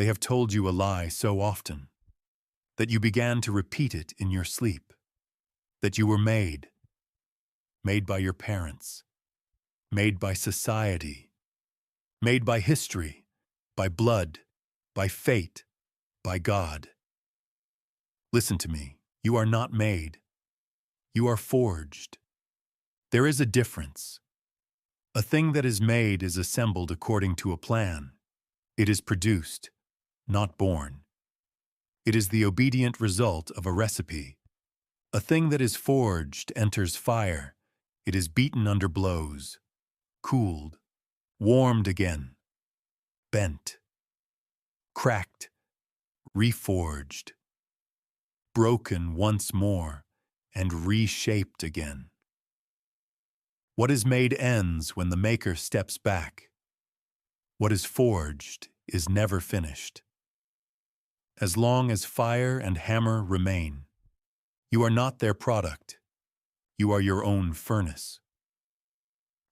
They have told you a lie so often that you began to repeat it in your sleep, that you were made by your parents, made by society, made by history, by blood, by fate, by God. Listen to me. You are not made. You are forged. There is a difference. A thing that is made is assembled according to a plan. It is produced, not born. It is the obedient result of a recipe. A thing that is forged enters fire. It is beaten under blows, cooled, warmed again, bent, cracked, reforged, broken once more, and reshaped again. What is made ends when the maker steps back. What is forged is never finished. As long as fire and hammer remain, you are not their product. You are your own furnace.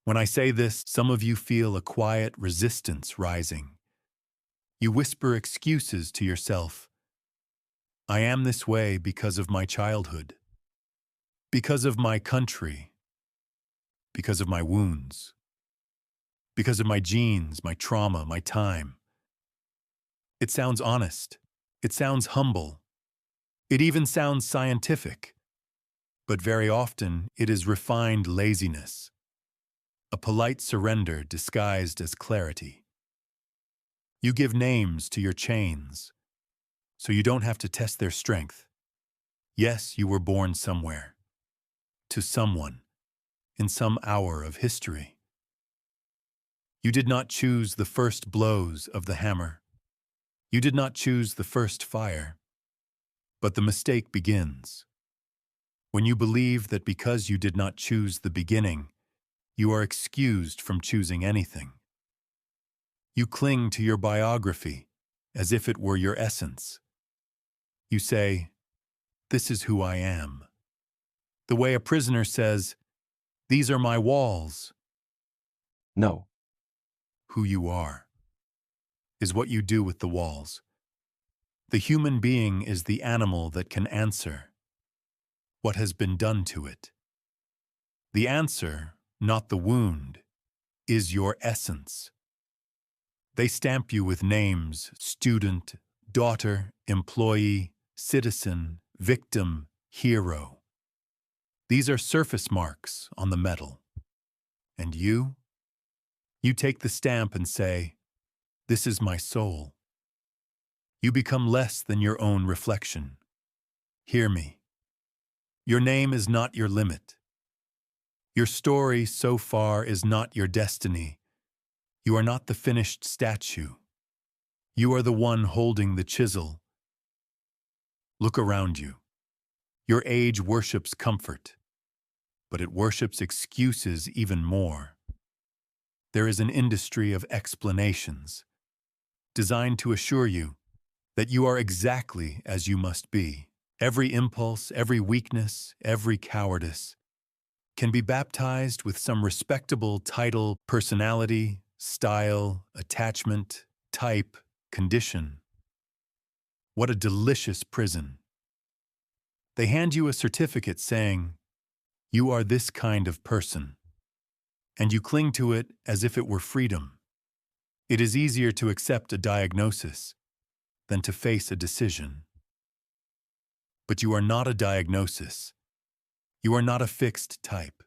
When I say this, some of you feel a quiet resistance rising. You whisper excuses to yourself. I am this way because of my childhood, because of my country, because of my wounds, because of my genes, my trauma, my time. It sounds honest. It sounds humble. It even sounds scientific. But very often it is refined laziness, a polite surrender disguised as clarity. You give names to your chains, so you don't have to test their strength. Yes, you were born somewhere, to someone, in some hour of history. You did not choose the first blows of the hammer. You did not choose the first fire. But the mistake begins when you believe that because you did not choose the beginning, you are excused from choosing anything. You cling to your biography as if it were your essence. You say, "This is who I am." The way a prisoner says, "These are my walls." No. Who you are is what you do with the walls. The human being is the animal that can answer what has been done to it. The answer, not the wound, is your essence. They stamp you with names: student, daughter, employee, citizen, victim, hero. These are surface marks on the metal. And you? You take the stamp and say, "This is my soul." You become less than your own reflection. Hear me. Your name is not your limit. Your story so far is not your destiny. You are not the finished statue. You are the one holding the chisel. Look around you. Your age worships comfort, but it worships excuses even more. There is an industry of explanations, designed to assure you that you are exactly as you must be. Every impulse, every weakness, every cowardice can be baptized with some respectable title, personality, style, attachment, type, condition. What a delicious prison. They hand you a certificate saying, "You are this kind of person," and you cling to it as if it were freedom. It is easier to accept a diagnosis than to face a decision. But you are not a diagnosis. You are not a fixed type.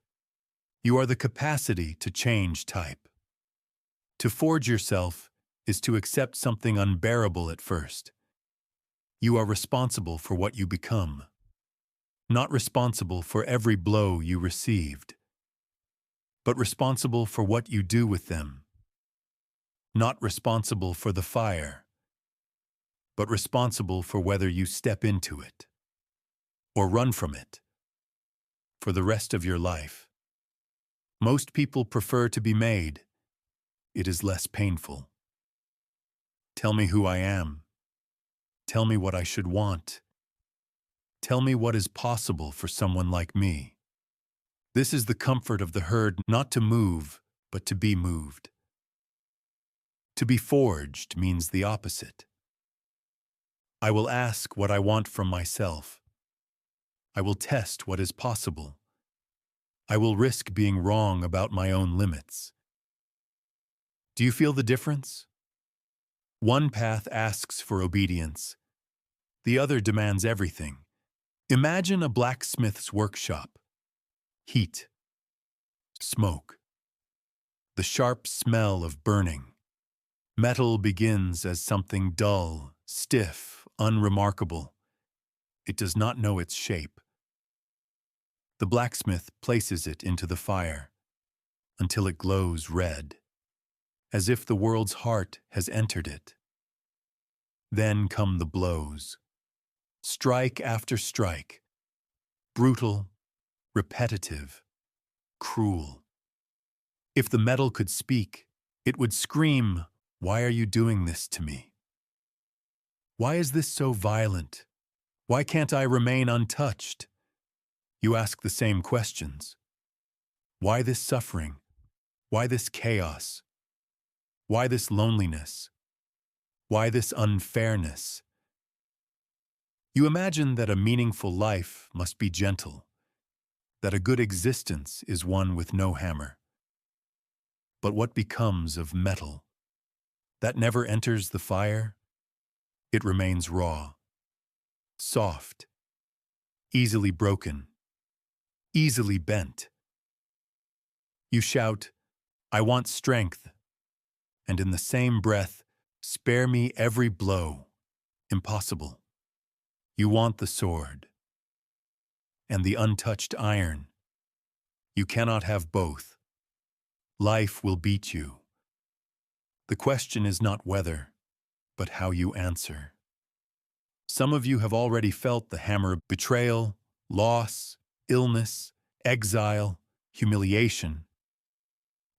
You are the capacity to change type. To forge yourself is to accept something unbearable at first. You are responsible for what you become, not responsible for every blow you received, but responsible for what you do with them. Not responsible for the fire, but responsible for whether you step into it or run from it for the rest of your life. Most people prefer to be made. It is less painful. Tell me who I am. Tell me what I should want. Tell me what is possible for someone like me. This is the comfort of the herd, not to move, but to be moved. To be forged means the opposite. I will ask what I want from myself. I will test what is possible. I will risk being wrong about my own limits. Do you feel the difference? One path asks for obedience. The other demands everything. Imagine a blacksmith's workshop. Heat, smoke, the sharp smell of burning. Metal begins as something dull, stiff, unremarkable. It does not know its shape. The blacksmith places it into the fire until it glows red, as if the world's heart has entered it. Then come the blows. Strike after strike. Brutal, repetitive, cruel. If the metal could speak, it would scream, "Why are you doing this to me? Why is this so violent? Why can't I remain untouched?" You ask the same questions. Why this suffering? Why this chaos? Why this loneliness? Why this unfairness? You imagine that a meaningful life must be gentle, that a good existence is one with no hammer. But what becomes of metal? That never enters the fire? It remains raw, soft, easily broken, easily bent. You shout, "I want strength," and in the same breath, "Spare me every blow." Impossible. You want the sword and the untouched iron. You cannot have both. Life will beat you. The question is not whether, but how you answer. Some of you have already felt the hammer of betrayal, loss, illness, exile, humiliation.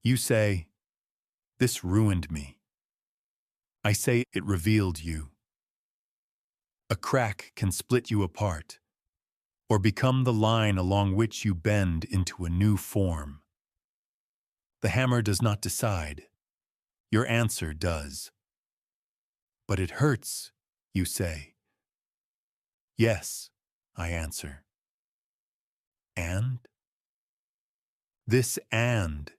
You say, "This ruined me." I say, "It revealed you." A crack can split you apart, or become the line along which you bend into a new form. The hammer does not decide. Your answer does. "But it hurts," you say. "Yes," I answer. And? This "and"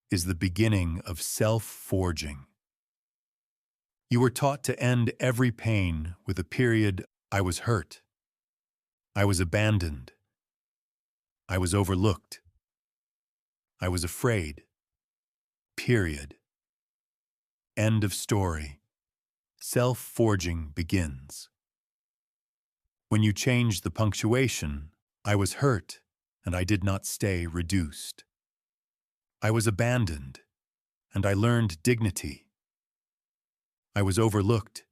is the beginning of self-forging. You were taught to end every pain with a period, "I was hurt. I was abandoned. I was overlooked. I was afraid." Period. End of story. Self-forging begins. When you change the punctuation, "I was hurt, and I did not stay reduced. I was abandoned, and I learned dignity. I was overlooked,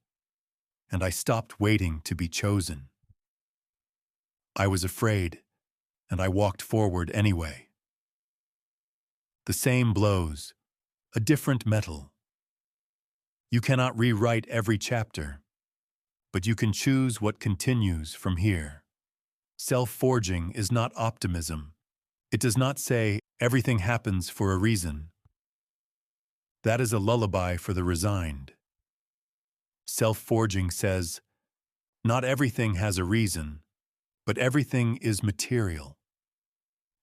and I stopped waiting to be chosen. I was afraid, and I walked forward anyway." The same blows, a different metal. You cannot rewrite every chapter, but you can choose what continues from here. Self-forging is not optimism. It does not say, "Everything happens for a reason." That is a lullaby for the resigned. Self-forging says, "Not everything has a reason, but everything is material.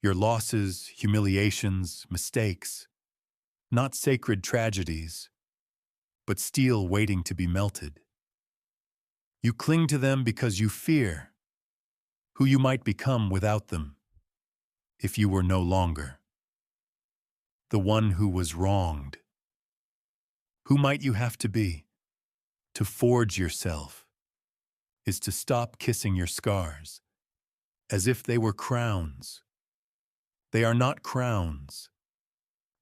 Your losses, humiliations, mistakes, not sacred tragedies, but steel waiting to be melted. You cling to them because you fear who you might become without them if you were no longer. The one who was wronged. Who might you have to be? To forge yourself is to stop kissing your scars as if they were crowns. They are not crowns.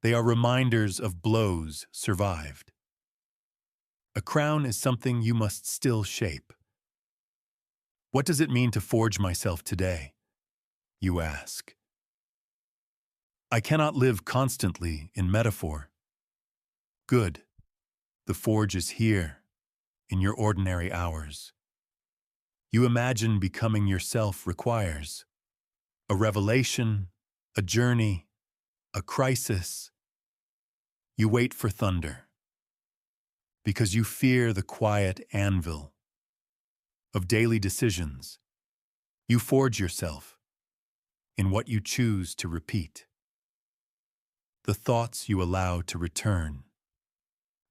They are reminders of blows survived. A crown is something you must still shape. What does it mean to forge myself today? You ask. I cannot live constantly in metaphor. Good. The forge is here, in your ordinary hours. You imagine becoming yourself requires a revelation, a journey, a crisis. You wait for thunder because you fear the quiet anvil. of daily decisions. You forge yourself in what you choose to repeat, the thoughts you allow to return,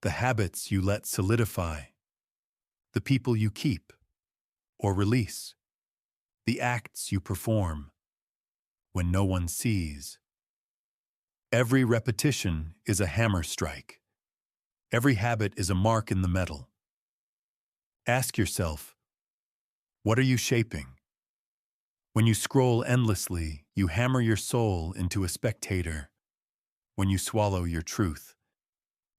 the habits you let solidify, the people you keep or release, the acts you perform when no one sees. Every repetition is a hammer strike. Every habit is a mark in the metal. Ask yourself, what are you shaping? When you scroll endlessly, you hammer your soul into a spectator. When you swallow your truth,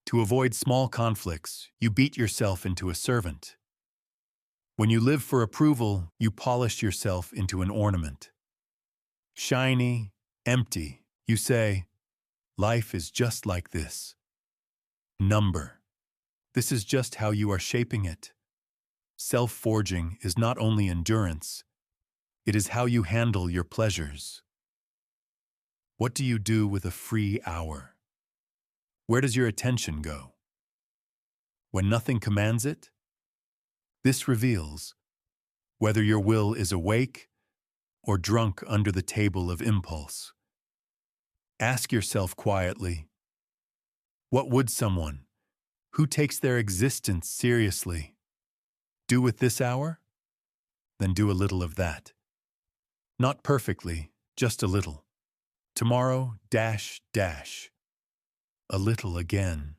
to avoid small conflicts, you beat yourself into a servant. When you live for approval, you polish yourself into an ornament. Shiny, empty, you say, life is just like this. Number. This is just how you are shaping it. Self-forging is not only endurance, it is how you handle your pleasures. What do you do with a free hour? Where does your attention go? When nothing commands it? This reveals whether your will is awake or drunk under the table of impulse. Ask yourself quietly, what would someone who takes their existence seriously do with this hour? Then do a little of that. Not perfectly, just a little. Tomorrow, dash, dash. A little again.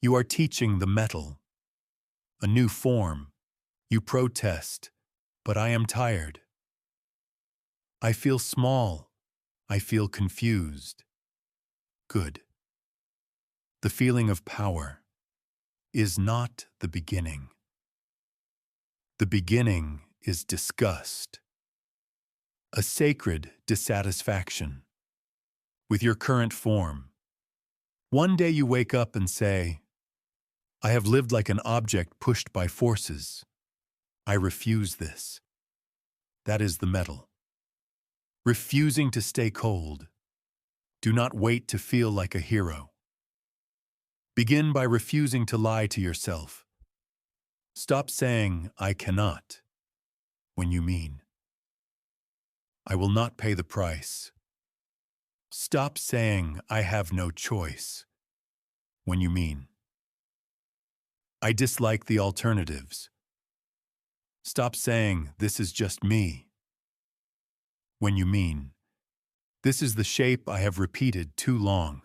You are teaching the metal, a new form. You protest, but I am tired. I feel small. I feel confused. Good. The feeling of power is not the beginning. The beginning is disgust, a sacred dissatisfaction with your current form. One day you wake up and say, I have lived like an object pushed by forces. I refuse this. That is the metal. Refusing to stay cold. Do not wait to feel like a hero. Begin by refusing to lie to yourself. Stop saying, I cannot, when you mean, I will not pay the price. Stop saying, I have no choice, when you mean, I dislike the alternatives. Stop saying, this is just me, when you mean, this is the shape I have repeated too long.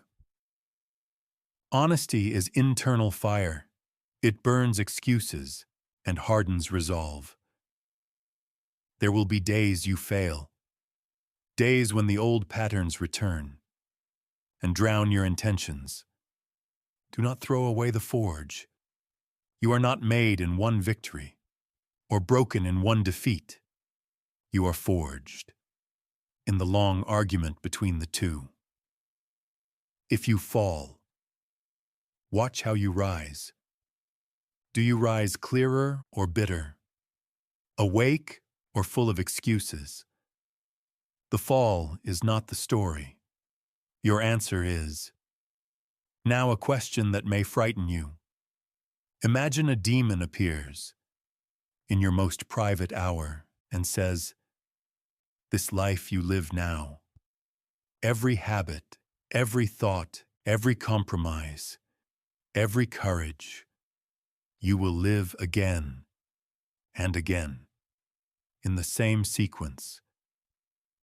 Honesty is internal fire. It burns excuses and hardens resolve. There will be days you fail, days when the old patterns return and drown your intentions. Do not throw away the forge. You are not made in one victory or broken in one defeat. You are forged in the long argument between the two. If you fall, watch how you rise. Do you rise clearer or bitter? Awake or full of excuses? The fall is not the story. Your answer is. Now a question that may frighten you. Imagine a demon appears in your most private hour and says, this life you live now, every habit, every thought, every compromise, every courage, you will live again and again in the same sequence,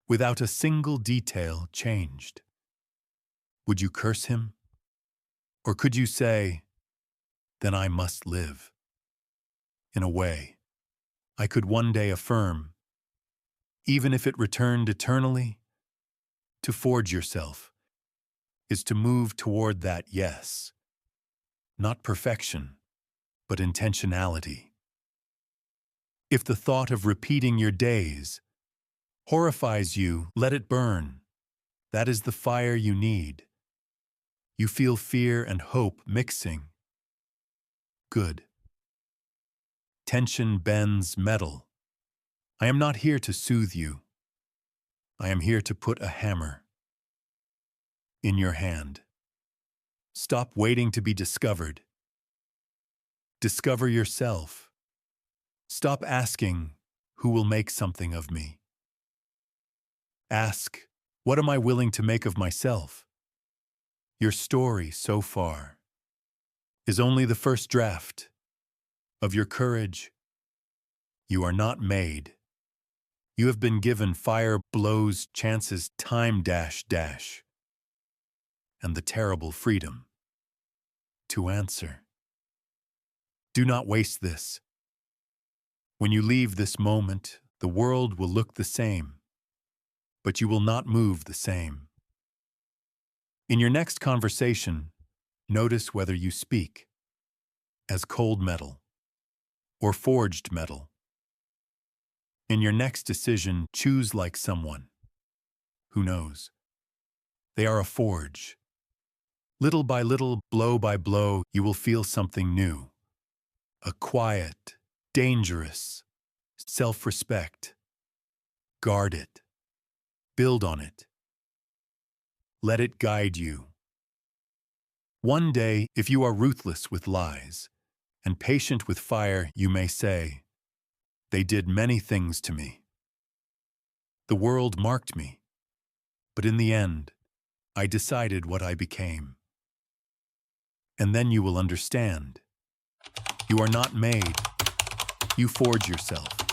without a single detail changed. Would you curse him? Or could you say, then I must live? In a way, I could one day affirm, even if it returned eternally, to forge yourself is to move toward that yes, not perfection, but intentionality. If the thought of repeating your days horrifies you, let it burn. That is the fire you need. You feel fear and hope mixing. Good. Tension bends metal. I am not here to soothe you. I am here to put a hammer in your hand. Stop waiting to be discovered. Discover yourself. Stop asking, who will make something of me? Ask, what am I willing to make of myself? Your story so far is only the first draft of your courage. You are not made. You have been given fire, blows, chances, time, and the terrible freedom to answer. Do not waste this. When you leave this moment, the world will look the same, but you will not move the same. In your next conversation, notice whether you speak as cold metal or forged metal. In your next decision, choose like someone who knows. They are a forge. Little by little, blow by blow, you will feel something new. A quiet, dangerous self-respect. Guard it. Build on it. Let it guide you. One day, if you are ruthless with lies and patient with fire, you may say, "They did many things to me. The world marked me, but in the end, I decided what I became." And then you will understand. You are not made. You forge yourself.